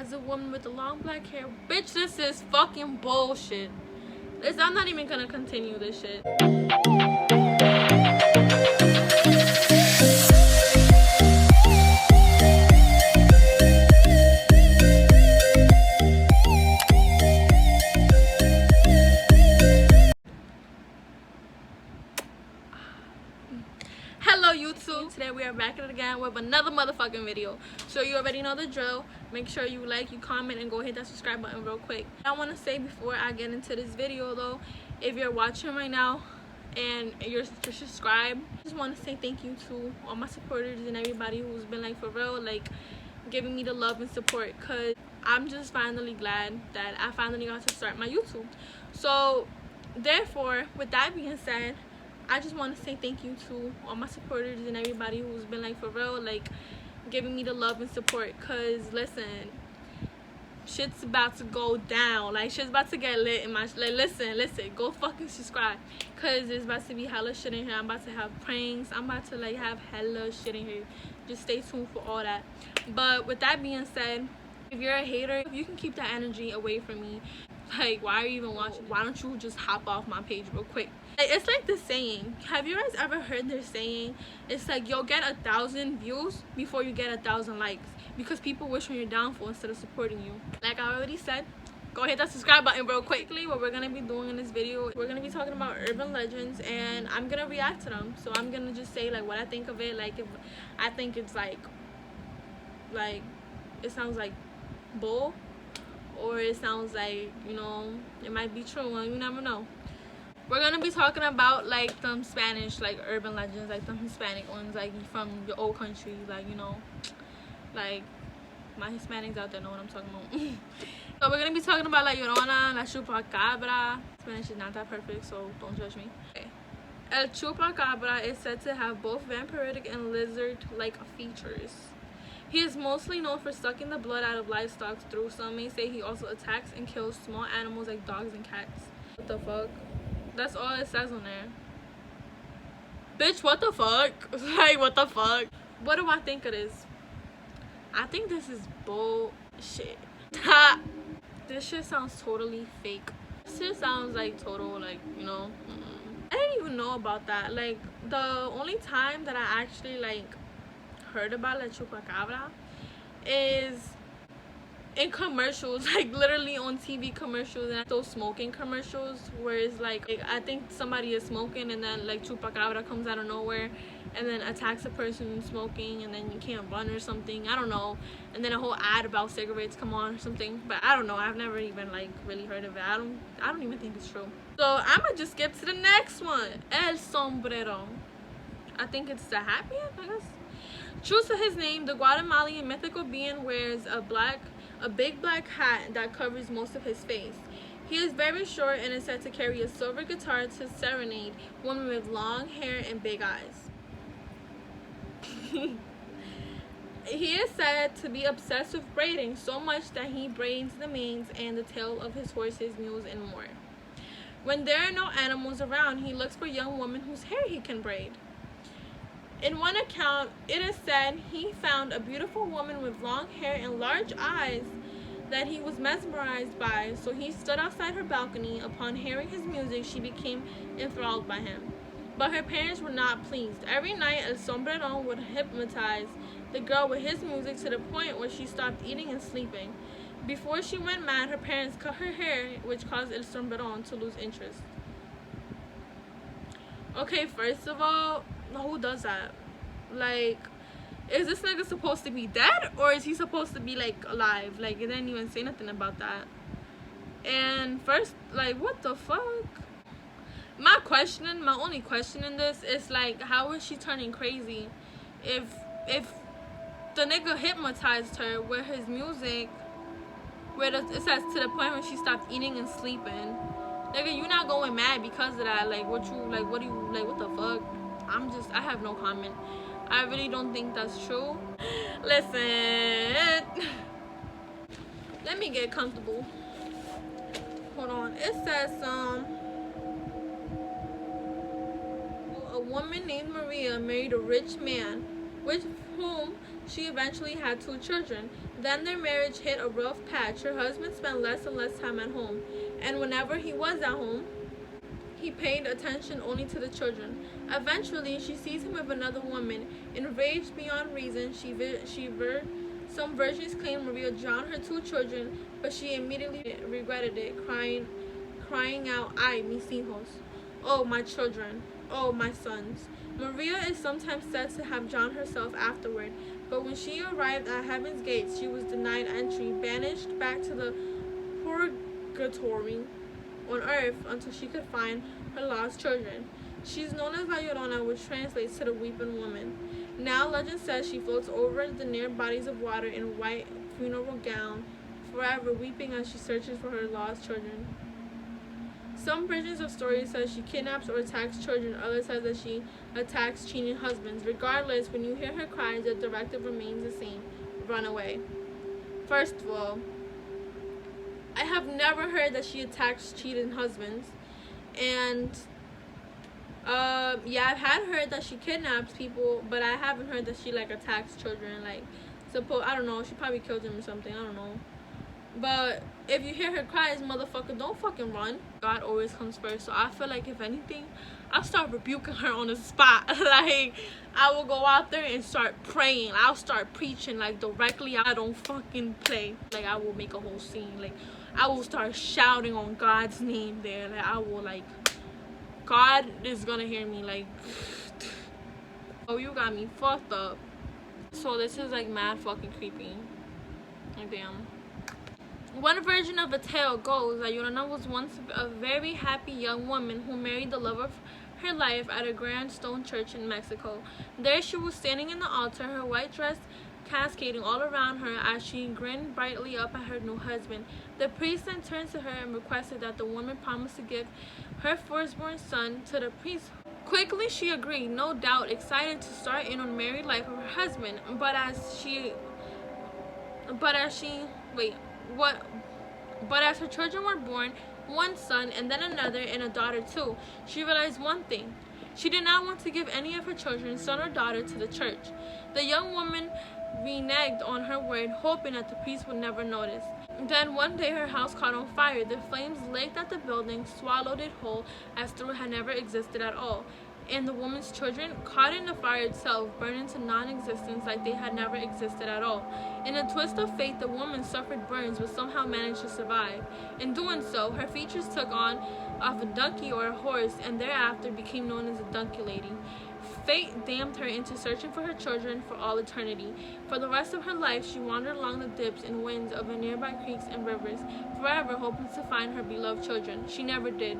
as a woman with the long black hair. Bitch, this is fucking bullshit. I'm not even gonna continue this shit. Hello YouTube, today we are back at it again with another motherfucking video. So you already know the drill. Make sure you like, you comment, and go hit that subscribe button real quick. I want to say before I get into this video though, if you're watching right now and you're subscribed, I just want to say thank you to all my supporters and everybody who's been like for real, like giving me the love and support, because I'm just finally glad that I finally got to start my YouTube. So therefore, with that being said, I just want to say thank you to all my supporters and everybody who's been like for real, like giving me the love and support, because listen, shit's about to go down, like shit's about to get lit in my like listen, go fucking subscribe, because there's about to be hella shit in here. I'm about to have pranks, I'm about to like have hella shit in here. Just stay tuned for all that. But with that being said, if you're a hater, you can keep that energy away from me. Like, why are you even watching? Why don't you just hop off my page real quick? It's like the saying, have you guys ever heard their saying? It's like, you'll get 1,000 views before you get 1,000 likes, because people wish on your downfall instead of supporting you. Like I already said, go hit that subscribe button real quickly. What we're gonna be doing in this video, we're gonna be talking about urban legends, and I'm gonna react to them. So I'm gonna just say like what I think of it. Like if I think it's like it sounds like bull, or it sounds like, you know, it might be true, and you never know. We're gonna be talking about like them Spanish, like urban legends, like them Hispanic ones, like from your old country, like, you know, like my Hispanics out there know what I'm talking about. So we're gonna be talking about like Llorona, la chupacabra. Spanish is not that perfect, so don't judge me. Okay. El chupacabra is said to have both vampiric and lizard-like features. He is mostly known for sucking the blood out of livestock through. Some may say he also attacks and kills small animals like dogs and cats. What the fuck? That's all it says on there. Bitch, what the fuck? Like, what the fuck? What do I think of this? I think this is bullshit. This shit sounds totally fake. This shit sounds like total, like, you know. I didn't even know about that. Like, the only time that I actually, like, heard about La Chupacabra is in commercials, like literally on TV commercials, and those smoking commercials where it's like I think somebody is smoking and then like chupacabra comes out of nowhere and then attacks a person smoking, and then you can't run or something, I don't know, and then a whole ad about cigarettes come on or something. But I don't know, I've never even like really heard of it. I don't even think it's true. So I'm gonna just skip to the next one. El sombreron. I think it's the hat band, I guess. True to his name, the Guatemalan mythical being wears a big black hat that covers most of his face. He is very short and is said to carry a silver guitar to serenade women with long hair and big eyes. He is said to be obsessed with braiding, so much that he braids the manes and the tail of his horses, mules, and more. When there are no animals around, he looks for young women whose hair he can braid. In one account, it is said he found a beautiful woman with long hair and large eyes that he was mesmerized by, so he stood outside her balcony. Upon hearing his music, she became enthralled by him. But her parents were not pleased. Every night, El Sombreron would hypnotize the girl with his music to the point where she stopped eating and sleeping. Before she went mad, her parents cut her hair, which caused El Sombreron to lose interest. Okay, first of all, who does that? Like, is this nigga supposed to be dead, or is he supposed to be like alive? Like, it didn't even say nothing about that. And first, like, what the fuck? My only question in this is like, how is she turning crazy if the nigga hypnotized her with his music, where it says to the point where she stopped eating and sleeping? Nigga, you not going mad because of that? Like, what the fuck? I have no comment. I really don't think that's true. Listen, let me get comfortable. Hold on. It says a woman named Maria married a rich man, with whom She eventually had 2 children. Then their marriage hit a rough patch. Her husband spent less and less time at home, and whenever he was at home, he paid attention only to the children. Eventually, she sees him with another woman. Enraged beyond reason, some versions claim Maria drowned her 2 children, but she immediately regretted it, crying out, "Ay, mis hijos! Oh, my children! Oh, my sons!" Maria is sometimes said to have drowned herself afterward, but when she arrived at heaven's gates, she was denied entry, banished back to the purgatory on earth until she could find her lost children. She's known as La Llorona, which translates to the weeping woman. Now legend says she floats over the near bodies of water in a white funeral gown, forever weeping as she searches for her lost children. Some versions of stories says she kidnaps or attacks children. Others says that she attacks cheating husbands. Regardless, when you hear her cries, the directive remains the same: run away. First of all, I have never heard that she attacks cheating husbands, and yeah, I've had heard that she kidnaps people, but I haven't heard that she like attacks children. Like, I don't know, she probably killed them or something. I don't know. But if you hear her cries, motherfucker, don't fucking run. God always comes first. So I feel like if anything, I'll start rebuking her on the spot. Like, I will go out there and start praying. I'll start preaching like directly. I don't fucking play. Like, I will make a whole scene. Like, I will start shouting on God's name there. Like, I will like, God is gonna hear me. Like, oh, you got me fucked up. So this is like mad fucking creepy. Like, damn. One version of the tale goes that Llorona was once a very happy young woman who married the love of her life at a grand stone church in Mexico. There she was standing in the altar, her white dress cascading all around her as she grinned brightly up at her new husband. The priest then turned to her and requested that the woman promise to give her firstborn son to the priest. Quickly she agreed, no doubt excited to start in on married life with her husband. But as her children were born, one son and then another and a daughter too, she realized one thing. She did not want to give any of her children, son or daughter, to the church. The young woman reneged on her word, hoping that the priest would never notice. Then one day her house caught on fire. The flames leaped at the building, swallowed it whole, as though it had never existed at all. And the woman's children, caught in the fire itself, burned into non-existence like they had never existed at all. In a twist of fate, the woman suffered burns but somehow managed to survive. In doing so, her features took on of a donkey or a horse, and thereafter became known as a donkey lady. Fate damned her into searching for her children for all eternity. For the rest of her life, she wandered along the dips and winds of the nearby creeks and rivers, forever hoping to find her beloved children. She never did.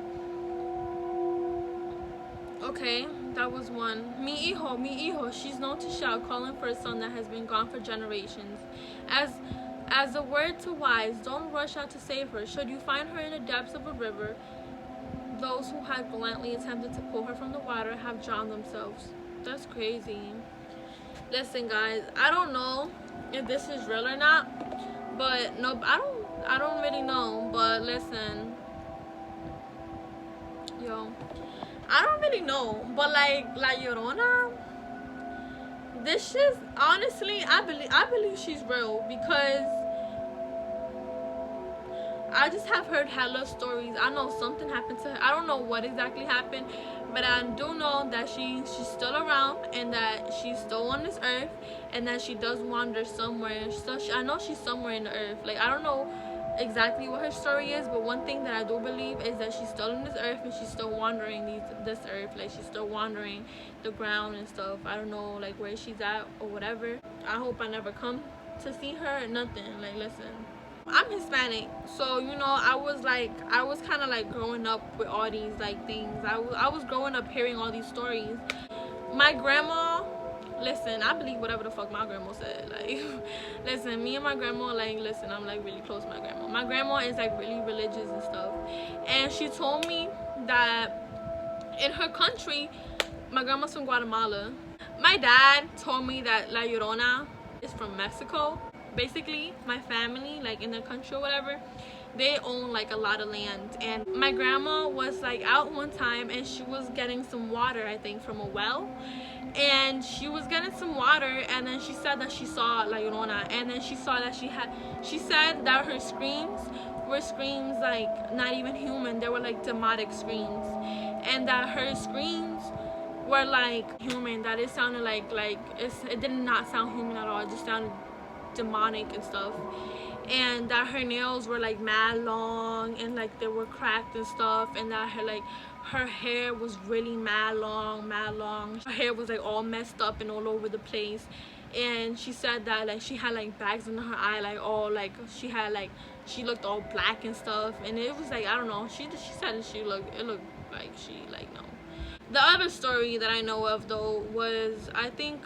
Okay, that was one. Mi hijo, she's known to shout, calling for a son that has been gone for generations. As a word to wise, don't rush out to save her. Should you find her in the depths of a river, those who had gallantly attempted to pull her from the water have drowned themselves. That's crazy. Listen, guys, I don't know if this is real or not, but no, I don't really know. But listen, yo, I don't really know, but like La Llorona, this shit, honestly, I believe she's real, because I just have heard hella stories. I know something happened to her. I don't know what exactly happened, but I do know that she's still around, and that she's still on this earth, and that she does wander somewhere. I know she's somewhere in the earth. Like, I don't know exactly what her story is, but one thing that I do believe is that she's still in this earth, and she's still wandering this earth. Like, she's still wandering the ground and stuff. I don't know, like, where she's at or whatever. I hope I never come to see her or nothing. Like, listen, I'm Hispanic, so you know, I was kind of like growing up with all these like things. I was growing up hearing all these stories. My grandma, listen, I believe whatever the fuck my grandma said. Like, listen, me and my grandma, like, listen, I'm like really close to my grandma. My grandma is like really religious and stuff, and she told me that in her country, my grandma's from Guatemala. My dad told me that La Llorona is from Mexico. basically my family, like in the country or whatever, they own like a lot of land. And my grandma was like out one time and she was getting some water, I think from a well, and she was getting some water, and then she said that she saw La Llorona, and then she saw that she said that her screams were screams like not even human, they were like demonic screams, and that her screams were like human, that it sounded like it did not sound human at all, it just sounded demonic and stuff. And that her nails were like mad long and like they were cracked and stuff, and that her hair was really mad long. Her hair was like all messed up and all over the place. And she said that like she had like bags under her eye, like all like she looked all black and stuff. And it was like, I don't know, she said that it looked like she like no. The other story that I know of though was, I think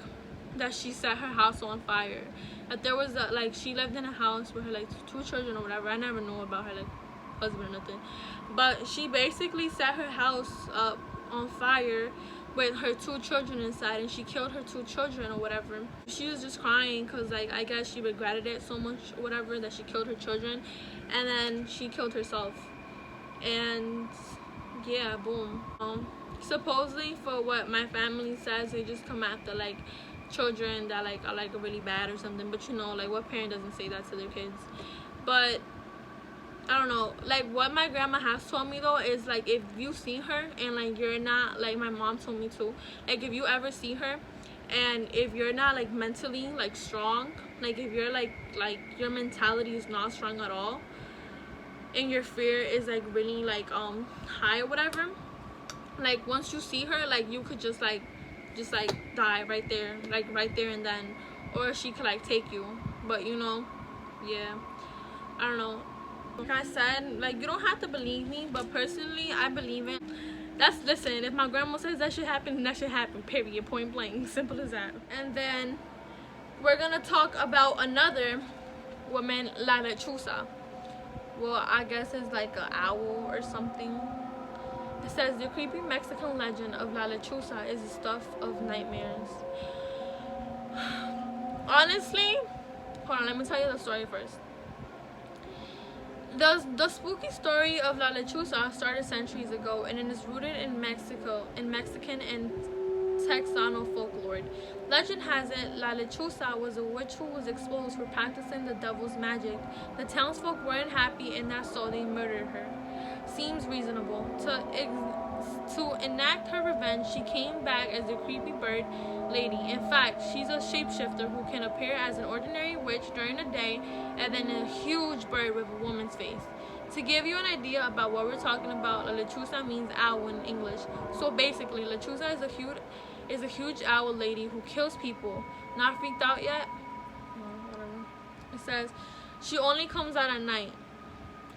that she set her house on fire. That there was she lived in a house with her like 2 children or whatever. I never know about her like husband or nothing, but she basically set her house up on fire with her 2 children inside, and she killed her 2 children or whatever. She was just crying because like I guess she regretted it so much or whatever that she killed her children, and then she killed herself. And yeah, boom. Supposedly, for what my family says, they just come after like children that like are like really bad or something. But you know, like what parent doesn't say that to their kids? But I don't know, like what my grandma has told me though is like, if you see her and like you're not, like my mom told me too, like if you ever see her and if you're not like mentally like strong, like if you're like your mentality is not strong at all and your fear is like really like high or whatever, like once you see her, like you could just die right there, like right there and then, or she could like take you. But you know, yeah, I don't know. Like I said, like you don't have to believe me, but personally I believe it. Listen, if my grandma says that should happen, that should happen, period, point blank, simple as that. And then we're gonna talk about another woman, La Lechuza. Well, I guess it's like an owl or something. It says the creepy Mexican legend of La Lechuza is the stuff of nightmares. Honestly, hold on, let me tell you the story first. The spooky story of La Lechuza started centuries ago, and it is rooted in Mexican and Texano folklore. Legend has it La Lechuza was a witch who was exposed for practicing the devil's magic. The townsfolk weren't happy, and that's so they murdered her. Seems reasonable. To enact her revenge, she came back as a creepy bird lady. In fact, she's a shapeshifter who can appear as an ordinary witch during the day and then a huge bird with a woman's face. To give you an idea about what we're talking about, La Lechuza means owl in English. So basically, Lechuza is a huge owl lady who kills people. Not freaked out yet? No, whatever. It says she only comes out at night.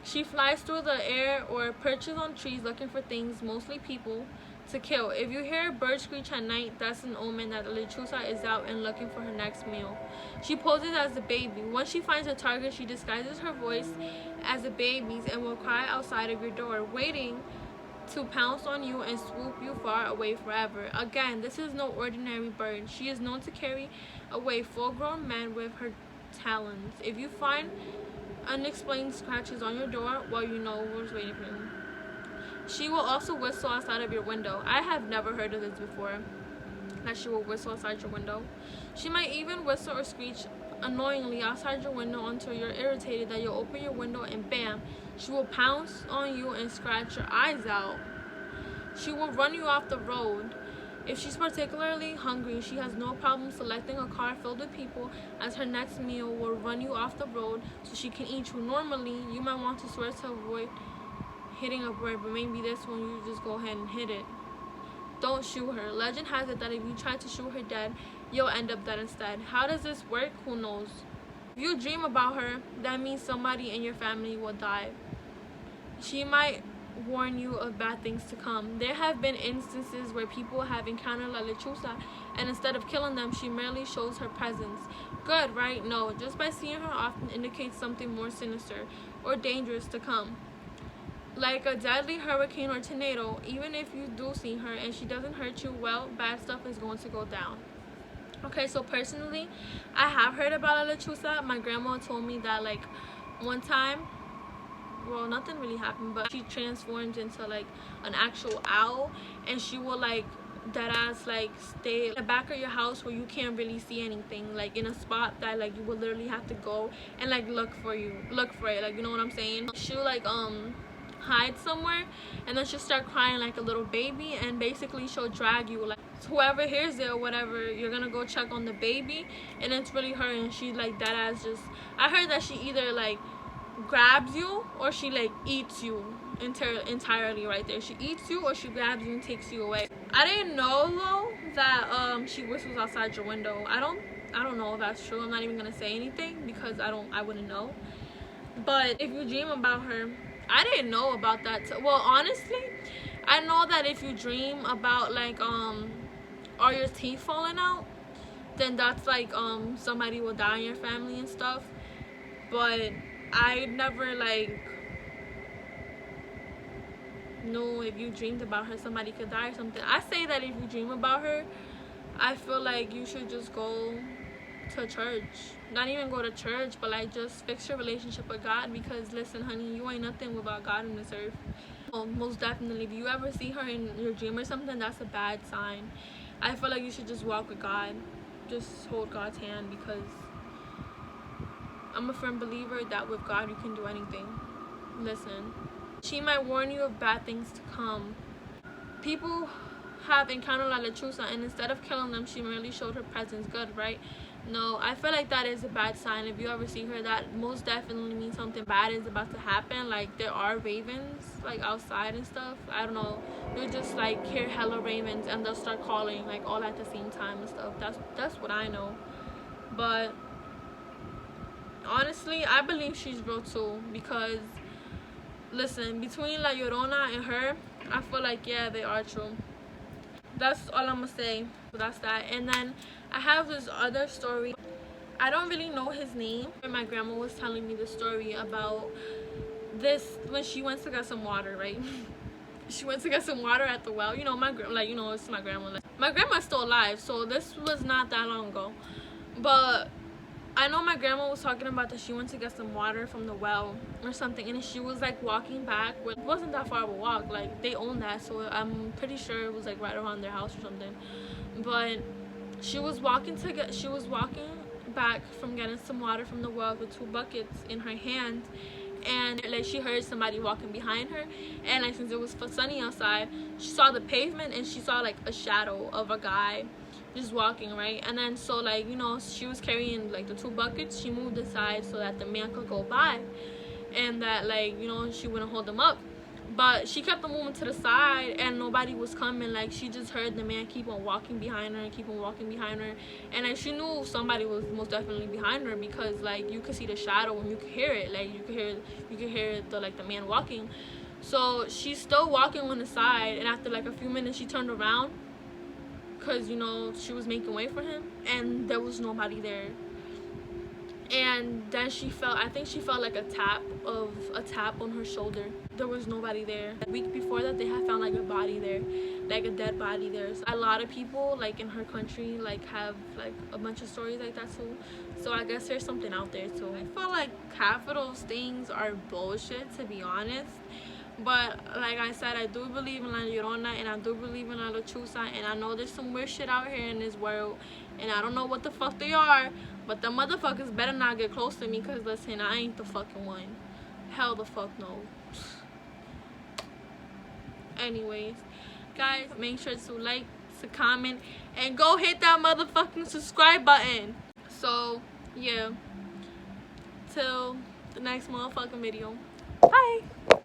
She flies through the air or perches on trees looking for things, mostly people, to kill. If you hear a bird screech at night, that's an omen that the Lechuza is out and looking for her next meal. She poses as a baby. Once she finds a target, she disguises her voice as a baby's and will cry outside of your door, waiting to pounce on you and swoop you far away forever. Again, this is no ordinary bird. She is known to carry away full-grown men with her talons. If you find unexplained scratches on your door, well, you know who's waiting for you. She will also whistle outside of your window. I have never heard of this before, that she will whistle outside your window. She might even whistle or screech annoyingly outside your window until you're irritated that you'll open your window and bam, she will pounce on you and scratch your eyes out. She will run you off the road. If she's particularly hungry, she has no problem selecting a car filled with people as her next meal, will run you off the road so she can eat you. Normally, you might want to swear to avoid hitting a bird, but maybe this one you just go ahead and hit it. Don't shoot her. Legend has it that if you try to shoot her dead, you'll end up dead instead. How does this work? Who knows? If you dream about her, that means somebody in your family will die. She might warn you of bad things to come. There have been instances where people have encountered La Lechuza, and instead of killing them, she merely shows her presence. Good, right? No, just by seeing her often indicates something more sinister or dangerous to come. Like a deadly hurricane or tornado, even if you do see her and she doesn't hurt you, well, bad stuff is going to go down. Okay, so personally, I have heard about a Lechuza. My grandma told me that like one time, well, nothing really happened, but she transformed into like an actual owl, and she will like dead ass like stay in the back of your house where you can't really see anything, like in a spot that like you will literally have to go and like look for it, like, you know what I'm saying. She'll like hide somewhere, and then she'll start crying like a little baby, and basically she'll drag you, like whoever hears it or whatever, you're gonna go check on the baby, and it's really her, and she like that ass just, I heard that she either like grabs you or she like eats you entirely right there. She eats you or she grabs you and takes you away. I didn't know though that she whistles outside your window. I don't know if that's true. I'm not even gonna say anything because I wouldn't know. But if you dream about her, I didn't know about that. Well, honestly, I know that if you dream about like all your teeth falling out, then that's like somebody will die in your family and stuff. But I never like know if you dreamed about her somebody could die or something. I say that if you dream about her, I feel like you should just go to church. Not even go to church, but like just fix your relationship with God, because listen honey, you ain't nothing without God on this earth. Most definitely, if you ever see her in your dream or something, that's a bad sign. I feel like you should just walk with God, just hold God's hand, because I'm a firm believer that with God you can do anything. Listen, she might warn you of bad things to come. People have encountered La Lechuza, and instead of killing them, she merely showed her presence. Good, right? No, I feel like that is a bad sign. If you ever see her, that most definitely means something bad is about to happen. Like there are ravens like outside and stuff. I don't know. You just like hear hella ravens and they'll start calling like all at the same time and stuff. That's what I know. But honestly, I believe she's real too, because listen, between La Llorona and her, I feel like yeah, they are true. That's all I'm gonna say. So that's that. And then I have this other story. I don't really know his name. My grandma was telling me the story about this when she went to get some water, right? She went to get some water at the well. You know, like, you know, it's my grandma. Like, my grandma's still alive, so this was not that long ago. But I know my grandma was talking about that she went to get some water from the well or something, and she was like walking back. It wasn't that far of a walk. Like they own that, so I'm pretty sure it was like right around their house or something. But she was walking back from getting some water from the well with 2 buckets in her hand, and like she heard somebody walking behind her, and like since it was sunny outside, she saw the pavement and she saw like a shadow of a guy just walking, right? And then so like, you know, she was carrying like the 2 buckets. She moved aside so that the man could go by, and that like, you know, she wouldn't hold them up. But she kept on moving to the side and nobody was coming. Like she just heard the man keep on walking behind her and keep on walking behind her, and like she knew somebody was most definitely behind her, because like you could see the shadow and you could hear it. Like you could hear the like the man walking. So she's still walking on the side, and after like a few minutes she turned around, because you know she was making way for him, and there was nobody there. And then I think she felt like a tap on her shoulder. There was nobody there. A week before that, they had found like a body there, like a dead body there. So a lot of people like in her country like have like a bunch of stories like that too. So I guess there's something out there too. I feel like half of those things are bullshit, to be honest. But like I said, I do believe in La Llorona, and I do believe in La Lechuza, and I know there's some weird shit out here in this world, and I don't know what the fuck they are, but the motherfuckers better not get close to me, because listen, I ain't the fucking one. Hell the fuck no. Anyways, guys, make sure to like, to comment, and go hit that motherfucking subscribe button. So yeah, till the next motherfucking video. Bye.